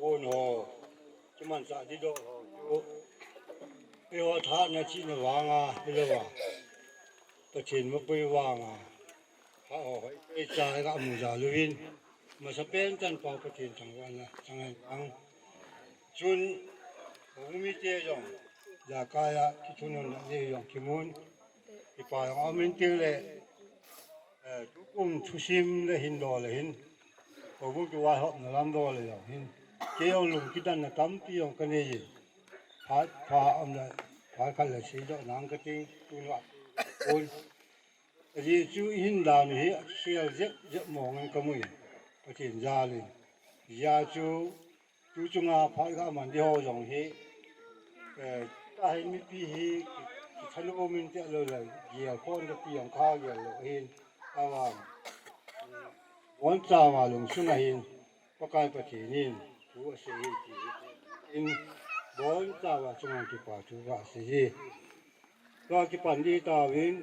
buồn hồ chứ mình sợ đi độ chú bây giờ thà nó chỉ là vàng à bây giờ tôi chỉ một bây vàng à họ hỏi cái trái cái mù già luôn mà sắp bên chân bảo cái tiền thằng quan là thằng anh chun không biết gì rồi giờ cái cái chun nó gì rồi cái muốn cái bài họ mình tiêu lệ chú cũng chú sim là hình đồ là hình còn cũng chú ai họ là làm đồ là rồi hình cái ông lùng cái đàn là tắm cái ông cái này gì phá ông là phá cái là xây dựng năng cái tiếng tu loạn ôn vì chú hình đàn này siêu rất mỏng anh có mùi có tiền ra liền ra chú chung phá cái mà đi hồ dòng hi cái mi pi hi cái nó mình sẽ rồi là gì con cái tiền khao gì là hin màวันจ้าว่าลงสุนัยก็กลายเป็นที่นี่ตัวเสียที่อินวันจ้าว่าสุนัยที่ป่าตัวเสียก็ที่ปันดีตาวิน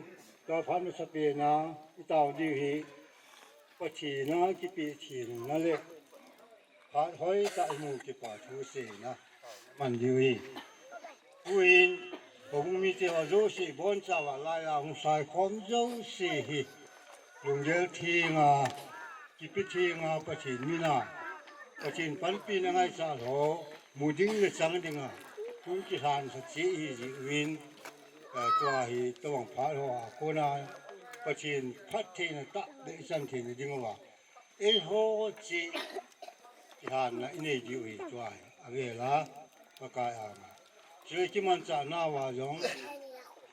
ก็พันสเปียนะที่ตาดีฮีก็ที่นะที่ปีที่นั่นเลยพัดห้อยตาอิมูที่ป่าตัวเสียนะมันดีฮีผู้อินผมมีที่ว่ารู้สิวันจ้าว่าลายองสายความรู้สิลงเยอะทีงาที่พิธีงาประชินมีนาประชินปันปีนังไงสาโหมูดิ้งเงสังดิ้งคุณกิหานสัจจีจีวินตัวฮีตัวงพาหัวโคนาประชินพัดเทนตะเดชันเทนดิ้งว่าเอโหจีกิหานนะอินเอจิวีตัวอะไรล่ะประกายอ่างช่วยที่มันจะน่าวายอง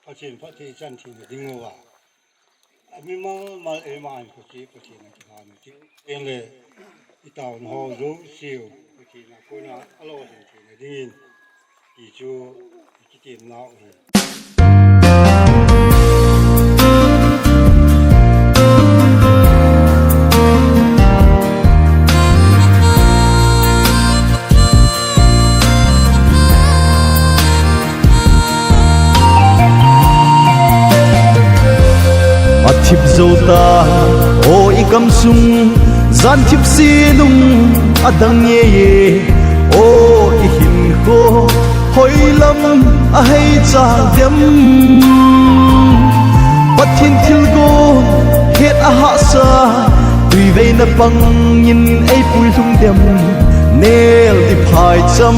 ประชินพัดเทชันเทนดิ้งว่ามีมาเอมานก็จีก็จีนะจีฮานะจีเองเลยอีตาวน์ฮอรู้สิวก็จีนะคนน่ะอโลดจีนะดินอีจูอีจีนนาวเฮ thiếp dâu ta ôi cầm sung gian thiếp xi lung đằng nhẹ nhẹ ôi hình khô hối lắm hay cha đêm bắt thiên thiên go hết hạ sa tùy về na băng nhìn ấy bùi lung đêm nel đi phai chăm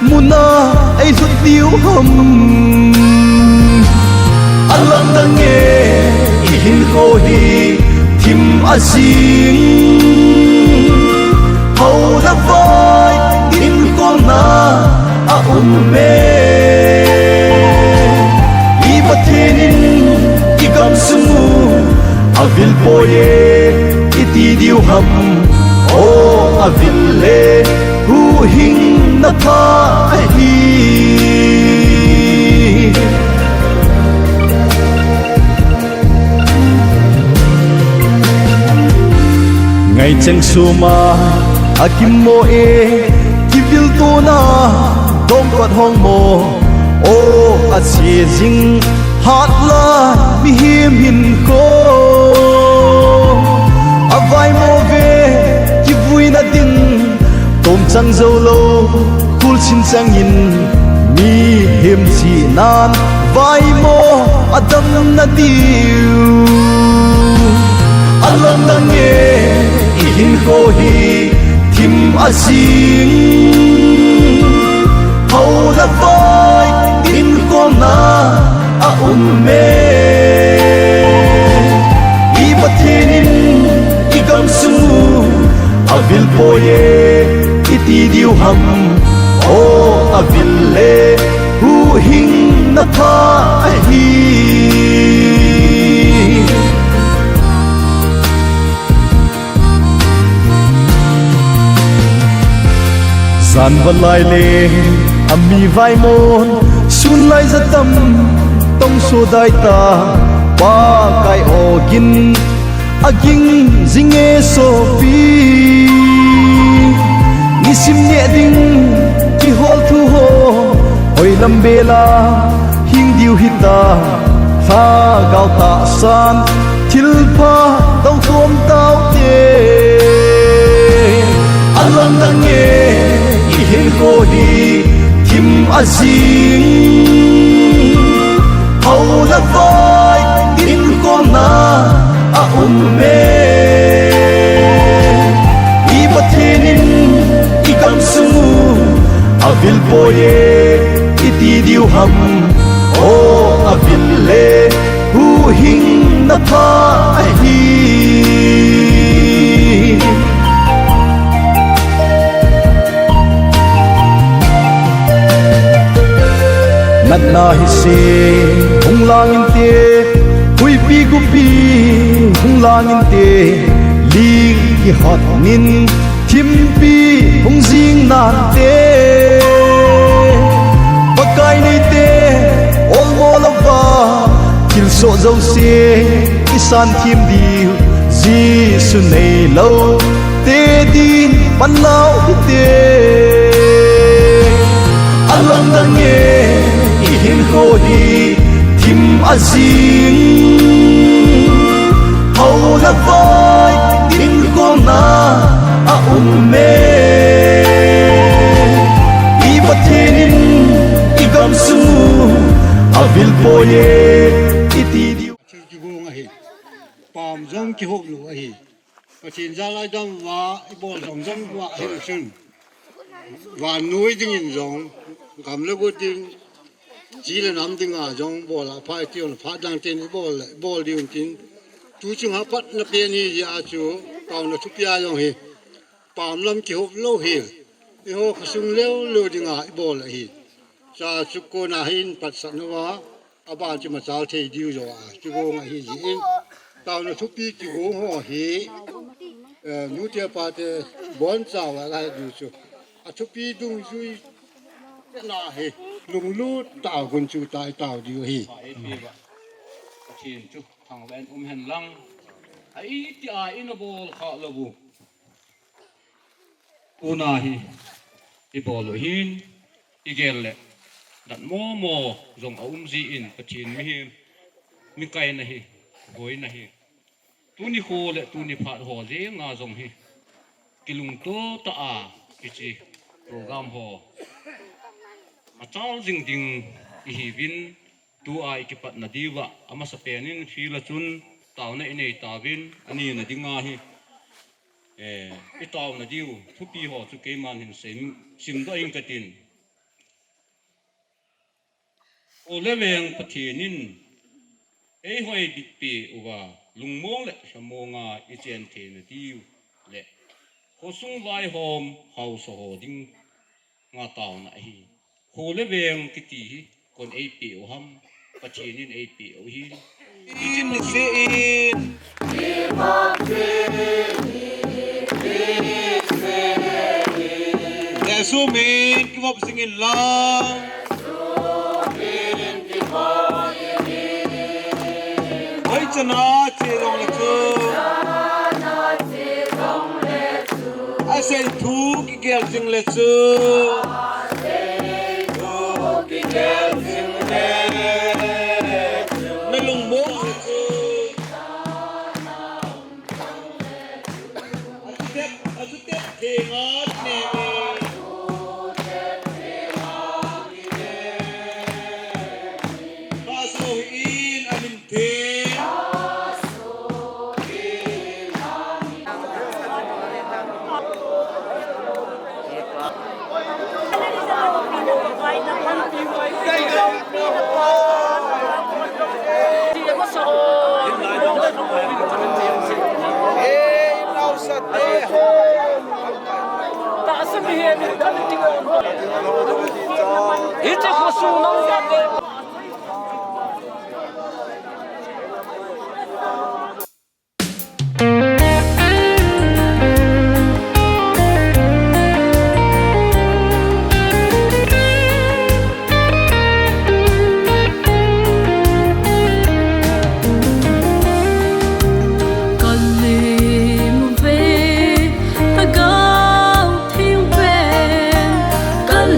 muna ấy rút tiêu hầm alam đằng nhẹ hin khô hi thim azing hầu đã vai in con na me i bathenin i gam sumu avil boye iti diu ham o avil le hu hing na tha hi ngày chẳng suma akim mo e kivil to na dong quat hong mo o a si jing hat la mi him hin ko avai mo ve ki vui na ding tom chang zo lo kul chin chang in mi him si nan vai mo adam na diu alam na nge hin khô hi thim azing hầu đã vai in con na me i bathenin i gam sumu avil boye iti diu ham o avil le hu hing na tha hi san van lai le ami vai mon sun lai za tam tong so dai ta ba kai ogin aging zinge so fi nisim ne ding ki hol thu ho hoi lam bela hing diu hita fa gao ta san thil pha tong tom tao te alam dang ye hin ko hi thim azing hau la vai in ko na a me I pathinin I kam sungu avil poye iti diu ham o avil le hu hing na pa hi nat na hi se hung lang in te hui pi gu pi hung lang in te ling ki hot nin thim pi hung jing nan te pakai nei te ol mo lova kil so zo se isan thim di ji su nei lo te din pan lau te alang dan ye hin ko hi thim azing hau la vai in ko na a me I pathinin I gam su avil poye iti diu chu go nga hi pam jong ki hok lu hi pathin za lai dam wa I bol jong jong wa hi sun wa nuôi ding in jong gam le go ding chỉ là nắm tiếng à trong bò là phải tiêu là phát đang trên bò điều tin chú chung hấp phát là bên gì à chú tàu là thúc gia trong hi bảo lâm kiểu lâu hi thì họ sung leo tiếng à bò là hi sa chú cô na hin phát sẵn nó à bạn chỉ mà sao thì điều rồi à chú cô ngay hi gì tàu là thúc đi chú cô họ hi nút tiêu ba thì bốn sao là cái điều chú à thúc đi đúng rồi na hi lùng lú tạo quân chủ tại tạo điều hi Chin chu thằng bên hen lăng ai ti ai in a ball kha labu una hi I ball hin igelle dat mo zong ji in pachin mi kai na hi goi na hi tuni ho le tuni phat ho je nga zong hi kilung to ta a kichi program ho achal jing ding hi vin tu ai ki pat na diwa ama sa penin thila chun taw na inei tawin ani na dinga hi I taw na diu thupi ho chu ke man hin sim do ing katin o leweng pathinin hoi big pe uwa lungmong le samonga I chen the na diu le hosung vai hom house ho ding nga taw na hi ho leweng kiti hi kon pe o ham pachinin pe o hi itin ni se in ya so men ki wap singin lang oi chana che rong le chu I say thu ki gel sing le chu It's a costume.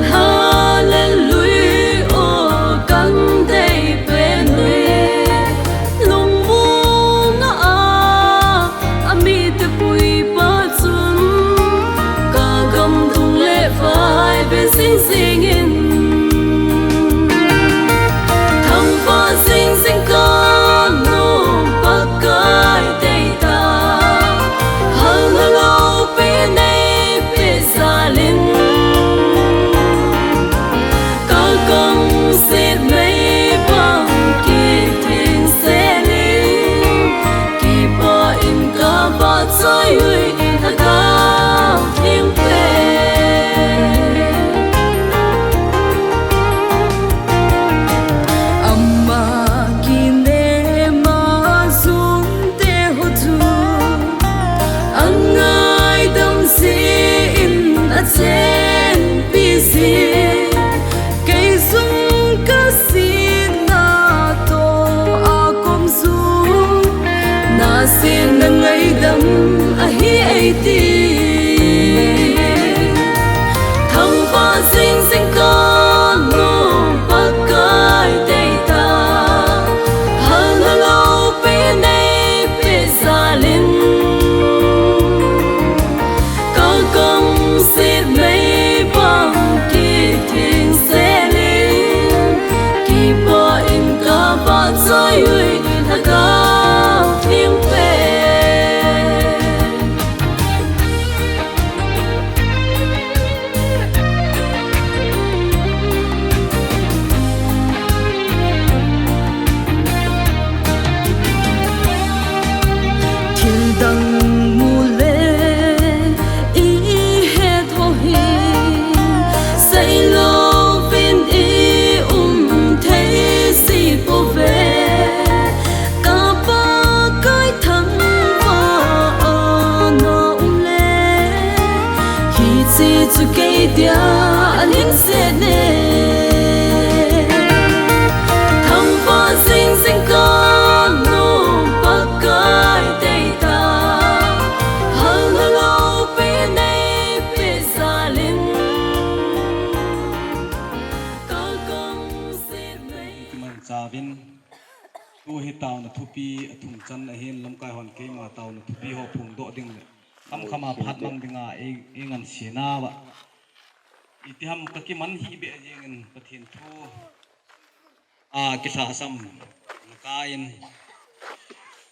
Hallelujah, oh, linh sẽ nè thằng ba sinh sinh con nô bác cái tay ta hằng lâu bên đây bên gia linh có công sẽ về man zavin tu hi taw na thupi thum chan a hin lam kai hon ke ma taw na thupi ho phung do ding le kam khama phat mang dinga e ngan sina ba itiham ka ki man hi be jeng pathin thu a ki tha sam kain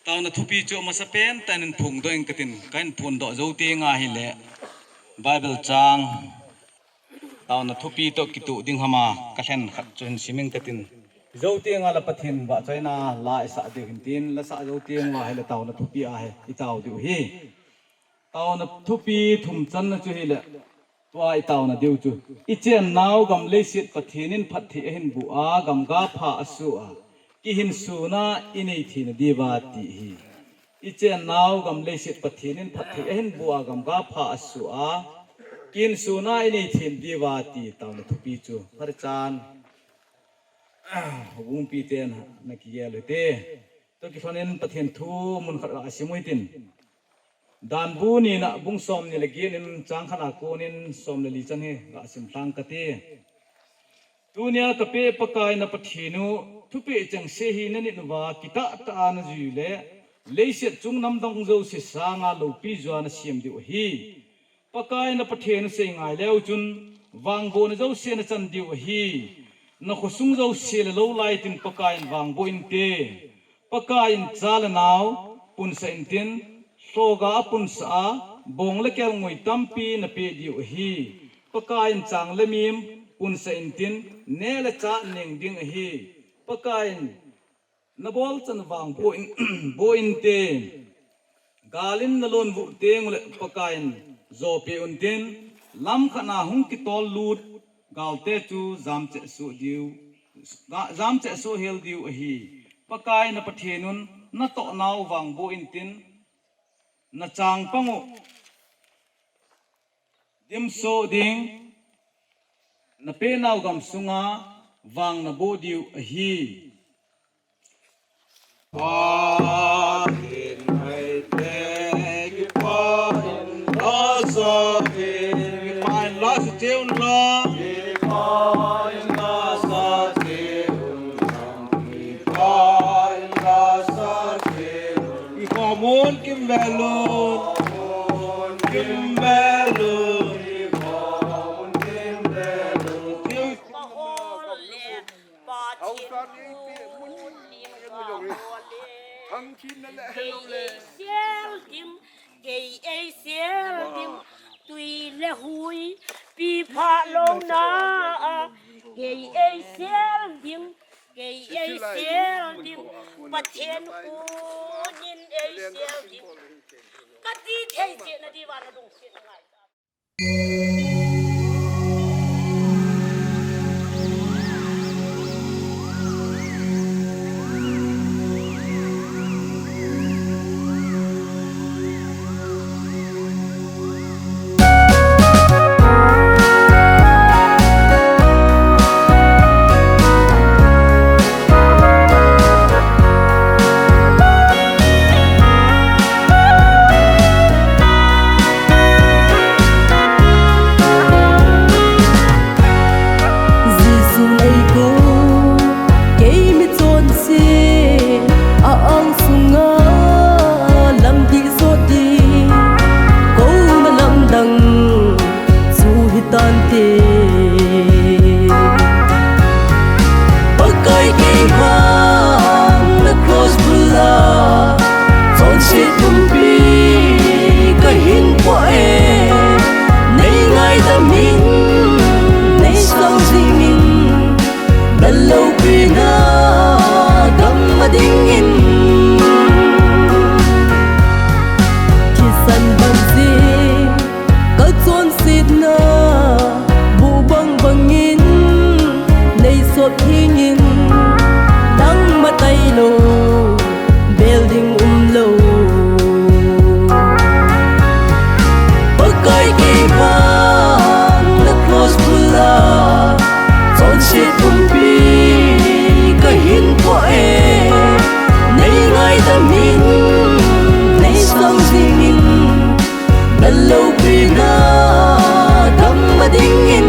taw na thupi chu ma sa pen tan phung do eng katin kain phun do zo te nga hi le bible chang taw na thupi to ki tu ding hama ka hlen khat chun siming katin zo tiang ala pathin ba chaina la isa de tin la sa zo tiang wa hele taw na thupi a he I taw du hi taw na thupi thum chan na chu hi le tua I taw na deu chu I chen naw gam le sit pathinin phathi hin bu a gam ga pha asu a ki hin su na inei thin di ba ti hi I chen naw gam le sit pathinin phathi hin bu a gam ga pha asu a kin su na inei thin di ba ti taw na thupi chu har chan hubung pi ten na ki yelo te to ki fanen pathen thu mun khat asimoi tin dan bu ni na bung som ni lagi nin chang khana ko nin som le li chan he ga sim tang ka te dunia ta pe pakai na pathinu thu pe chang se hi na ni wa kita ta na ju le se chung nam dong zo se sa nga lo pi zwa na sim di hi pakai na pathen se ngai leu chun wang bo na zo se na chan di hi na khosung zo sel lo lai tin pakain wang boin te pakain chal naw pun sa intin soga pun sa bong le kel ngoi tampi na pe diu hi pakain chang le mim pun sa intin ne la cha neng ding hi pakain na bol chan wang boin te galin na lon bu te ngule pakain zo pe untin lam khana hung ki tol lut galte chu zam che su diu zam che su hel diu hi pakai na pathenun na to naw wang bo in tin na chang pangu dim so ding na pe naw gam sunga wang na bo diu hi in hai te ki pa in loso in find lots of tune la Moon Kimbalun, Kimbalun, tuy lệ hui pi pha long na gay ai xel dim gay ai xel dim pathen u nin ai xel dim kati thei che na di wa na dong se ngai Close to love si kum pi ka hin po e nay ngai ta min nay song singin lâu pi na đam ma ding in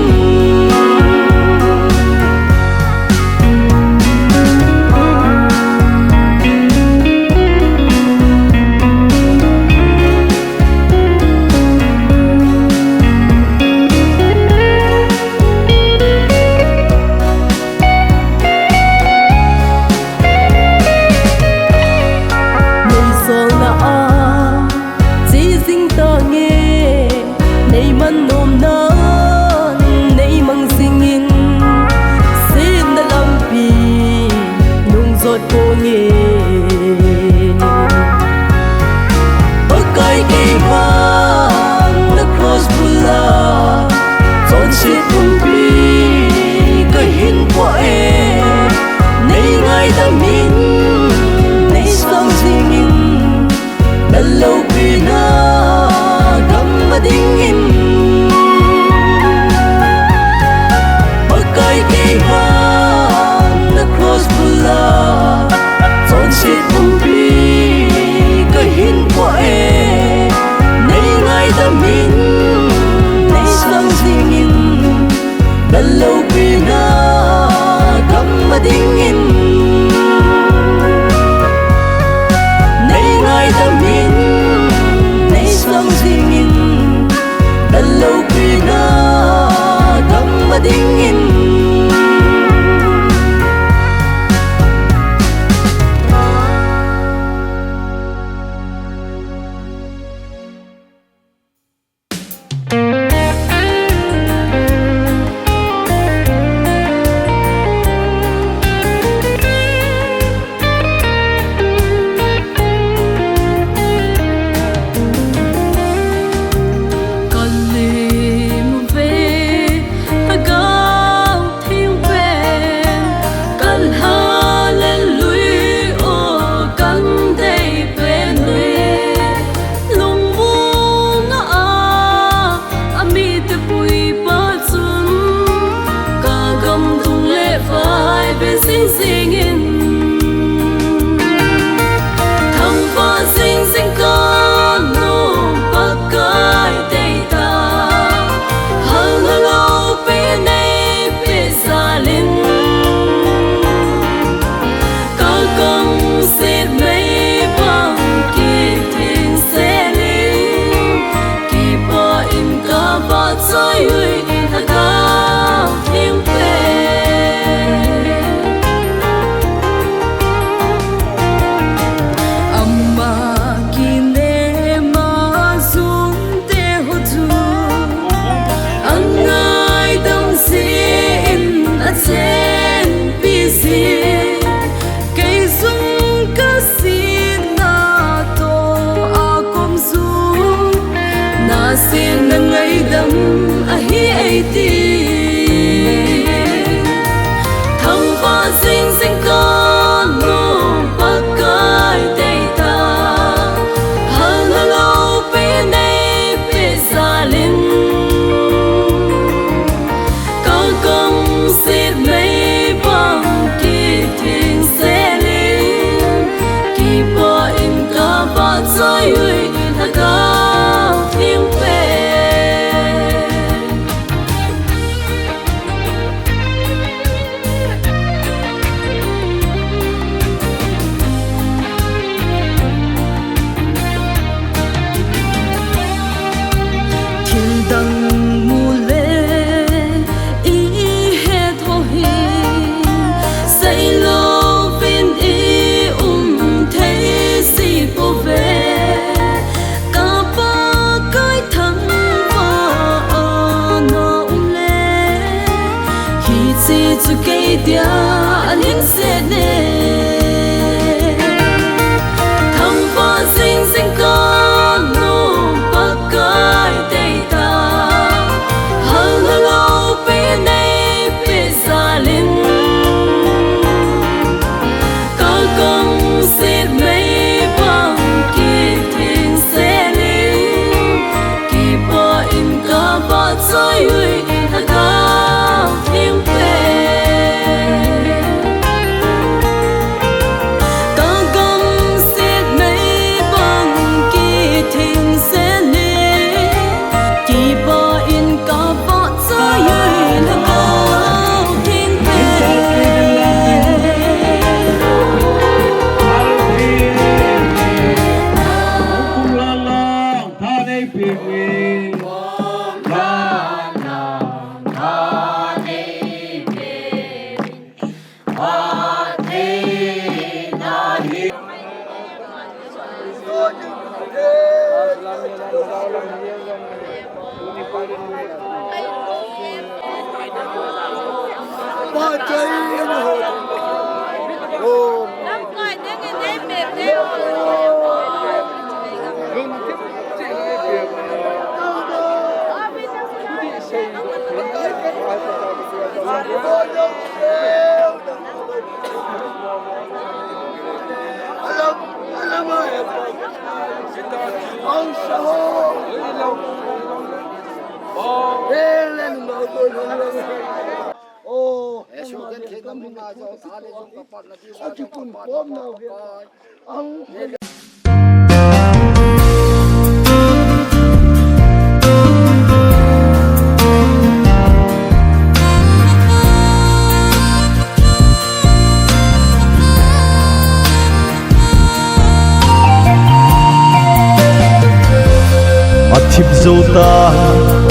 Athip zota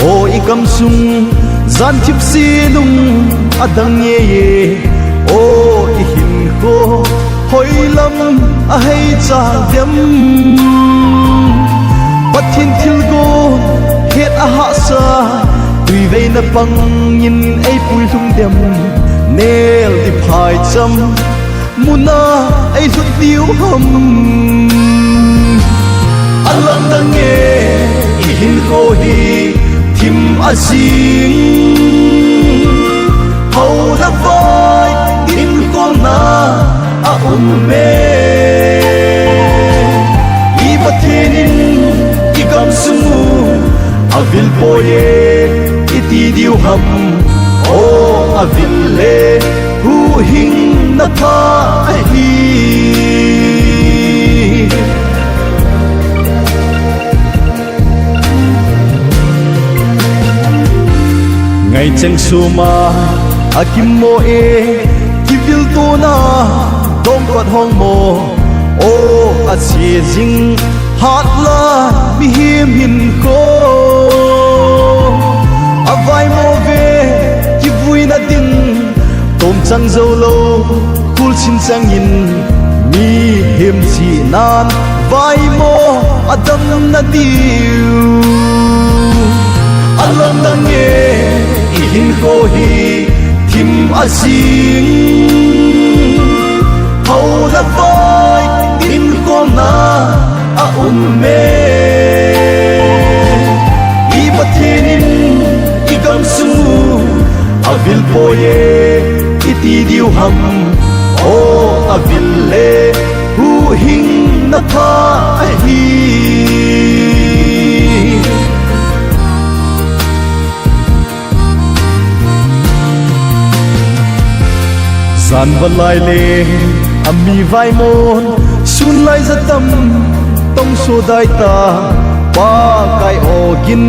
o ikam sung zan thip si lung adang ye ye o ihin ko hoi lam a hei cha dem pathin thil go het a ha sa tui ve na pang yin ei pui lung dem nel di phai cham muna ei lut diu ham alam dang ye hin ko hi thim asing hau la vai tin ko na a me I pathenin I kam sumu avil poye iti diu ham o avil le hu hing na tha hi ngày chân suma akim mo e kivil to na dom kwat hong mo o asie jing hat la mi him hin ko avai mo ve kivui na ding tom chang zo lo kul chin chang in mi him chi nan vai mo adam na diu alam dang ye ihin ko hi thim asing hau la vai tin ko na a me I pathenin I kam sumu avil poye iti diu ham o avil le hu hing na tha hi san valai le ami vai mon sun lai zatam tong so dai ta pa kai ogin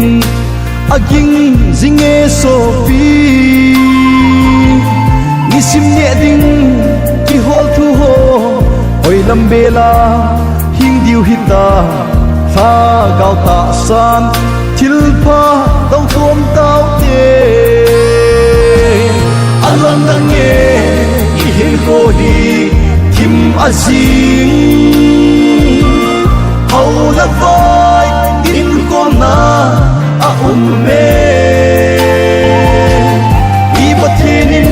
aging zinge so pi nisim ne ding ki hol thu ho oi lambela hing diu hita tha gao ta san thil pha tau tom tau te alam dang ye hin ko hi thim asing hau la vai tin ko na a me I pathenin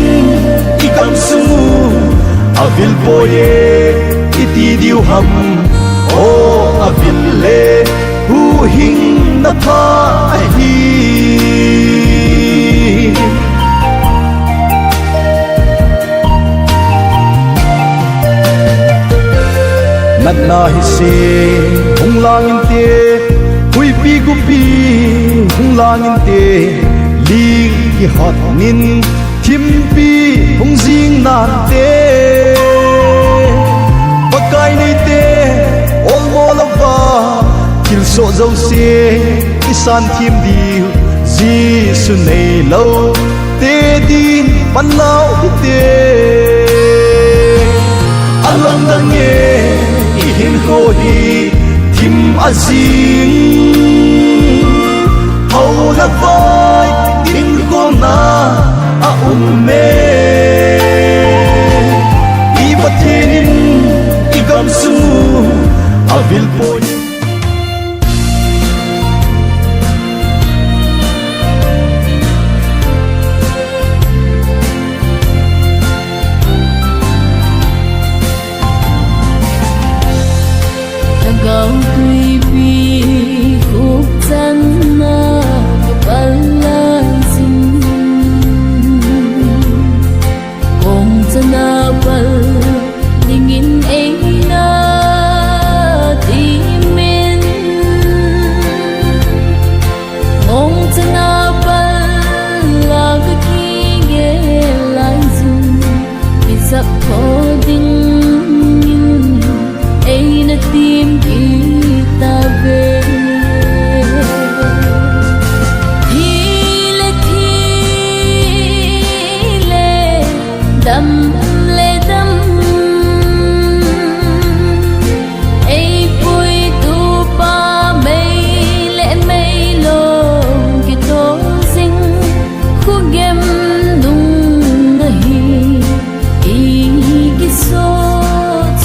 I kam sumu avil poye iti diu ham o avil le hu hing na tha hi nat na hi se hung lang in te hui pi gu pi hung lang in te ling ki hot nin thim pi hung jing nan te pakai nei te ol mo la va kil so zo se isan thim di ji su nei lo te din pan lau te alam dang ye hin ko hi thim asing hau la vai tin ko na a me I pathenin I kam sumu avil poye khó đinh ấy là tìm khi ta về thi lệ đầm lệ đầm ấy vui tu pa mây lệ mây lông cái tô dinh khu game nung ngày ý cái số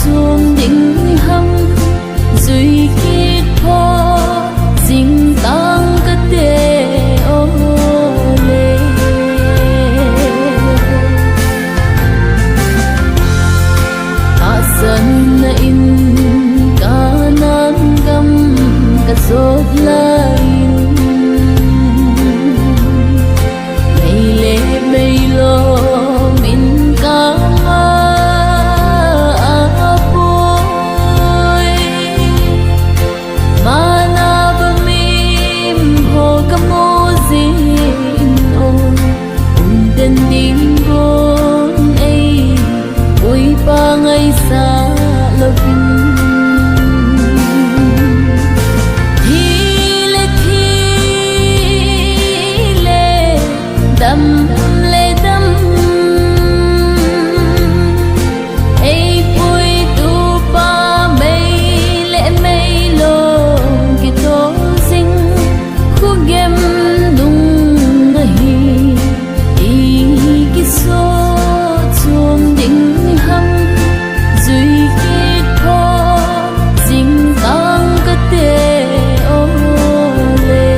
chuông đỉnh hâm duy kết thô dinh tăng cái tê ô lê ta sân in ca nan gam ca sốt lain mây lê mây lo min ca boy mana bamim ho kamozin on den ding gon ei ui pa ngai sa lovin thile đầm lệ đầm ấy vui tu pa mây lệ mây lông cái tô dinh khu game nung ngày ý cái số chuông đỉnh hâm duy kết thô dinh tăng cái tê ô lê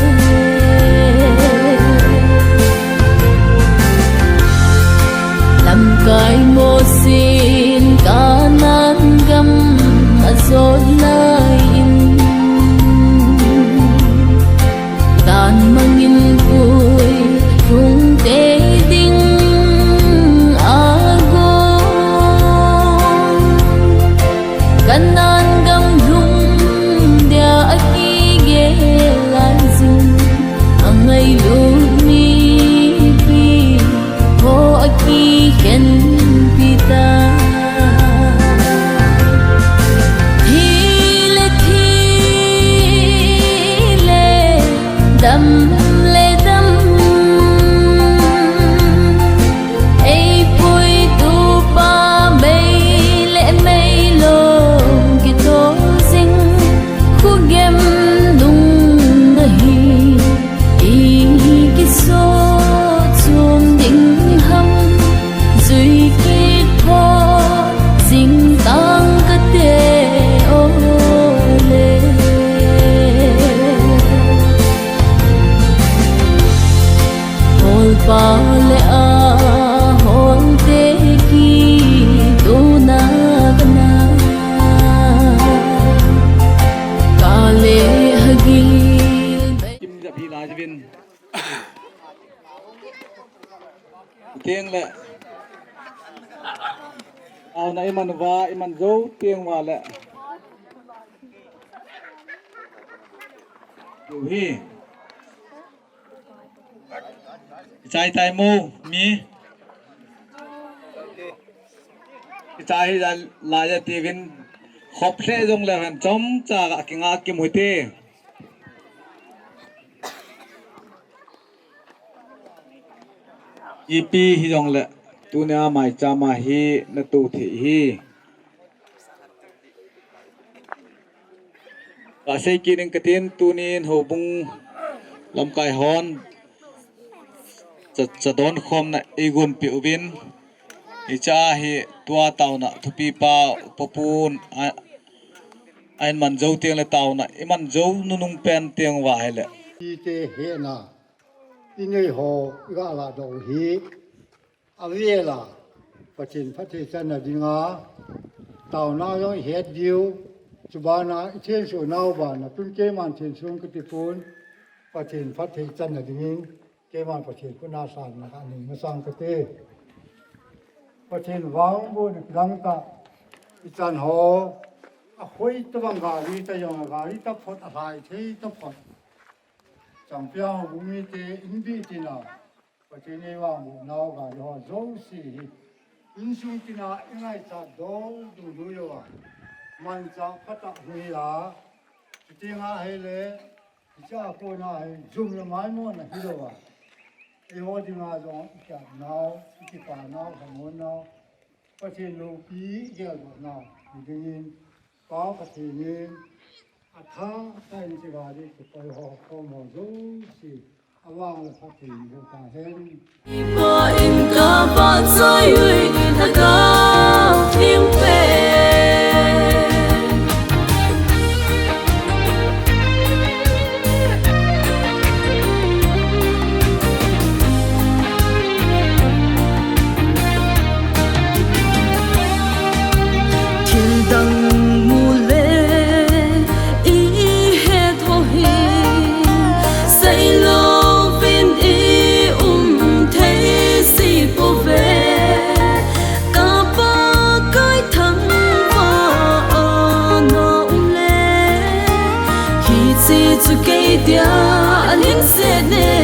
làm cái mô xin ca nan gam azot lain tan mangin vui rung tê ding agon kanan gam rung dia aki ge lai zing angai lu mi pi ho aki ken pita thile đầm lệ đầm ấy vui tu pa mây lệ mây lông cái tô dinh khu game nung ngày ý cái số chuông đỉnh hâm duy kết thô dinh tăng cái tê ô lê hol pa le a hol te ki tu na gana ka le hagil kim dập hi lai vin tiếng lệ ao na iman va iman zo tiếng wa lệ du hi chai tai mu mi chai la ya ti vin khop se jong le han chom cha ga kinga kim hoite ipi hi jong le tu na mai cha ma hi na tu thi hi ka sei ki ning katin tu nin ho bung lam kai hon cha don khom na igun pi ubin hi cha hi tua tau na thupi pa popun ain man zo tiang le tau na iman zo nunung pen tiang wa hele đi tê hệ na đi ngay hồ gã là đầu hí à về là phát triển chân là đi ngã tàu na giống hết điêu chú ba na thiên số nào bà na tún kế man thiên xuống cái tiệp phun phát triển chân là đi nghiêng kế man phát triển cũng na sàn là anh mình sang cái tê phát triển vắng buồn lăng ta chân hồ à khối tao bằng gà đi tao dùng gà đi tao phật lại thế tao phật chẳng bao bumi tê in bi tê nào và trên này vào một nào gà đó dấu xì 인숭기나 ingai사 동두두요와 만자 파타 후이라 기팅아 해레 기자 코나 좀을 말모나 히로와 이호디나 좀 이렇게 나오 이렇게 나오 하모나 파티노 비게도 나오 이긴 바 파티니 아타 타인지가리 그거요 호모조시 아왕을 파티니 다hen Bỏ im có bỏ rơi hủy ta có thiên về thiên đăng mù lê ý hết hồ hình xây lâu viên ý thấy gì vô về cả ba cái thằng vợ nó lê khi chỉ chú cây tia linh sẽ nè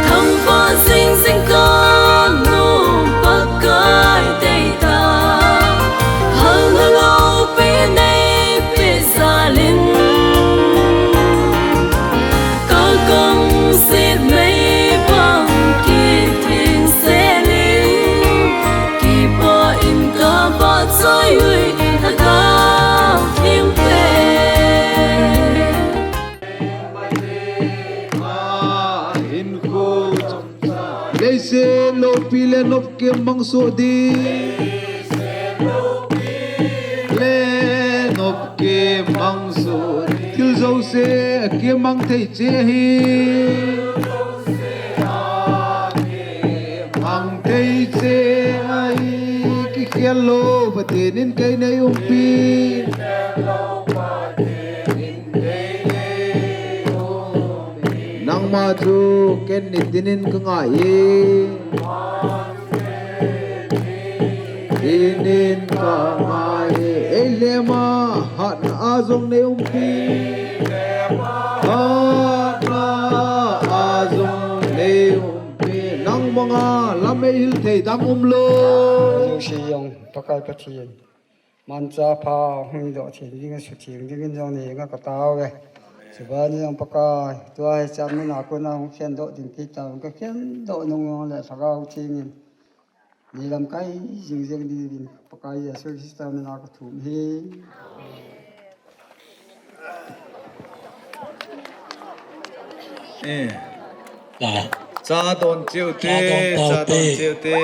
thằng vợ xinh xinh con nụ bạc cái tay ta hằng lâu bên đây bên xa linh có công xin mấy bằng kỳ thiên sẽ linh kỳ bỏ im có bỏ rơi hủy thật cao thiên về in khu lấy xe lô pi lên nộp kiếm bằng số đi lên nộp kiếm bằng số thiếu dấu xe kiếm bằng thầy chế hi bằng thầy chế ai cái khéo lô và tiền đến cây này pi nang ma thu ken nitinin ka nga inin ka nga elema hat na azong ne umpi hat na azong ne umpi nang mga lamay thei dam umlo si yong pakai pathin man cha pha hui do thi ding su thing ding jong ni nga ka taw ge sebani yang pakai tuai cham na ko na khen do ding ki taw ka khen do nong le sa ga ching ni lam kai jing jing di din pakai ya su system na ko thu hi cha don chiu te cha don chiu te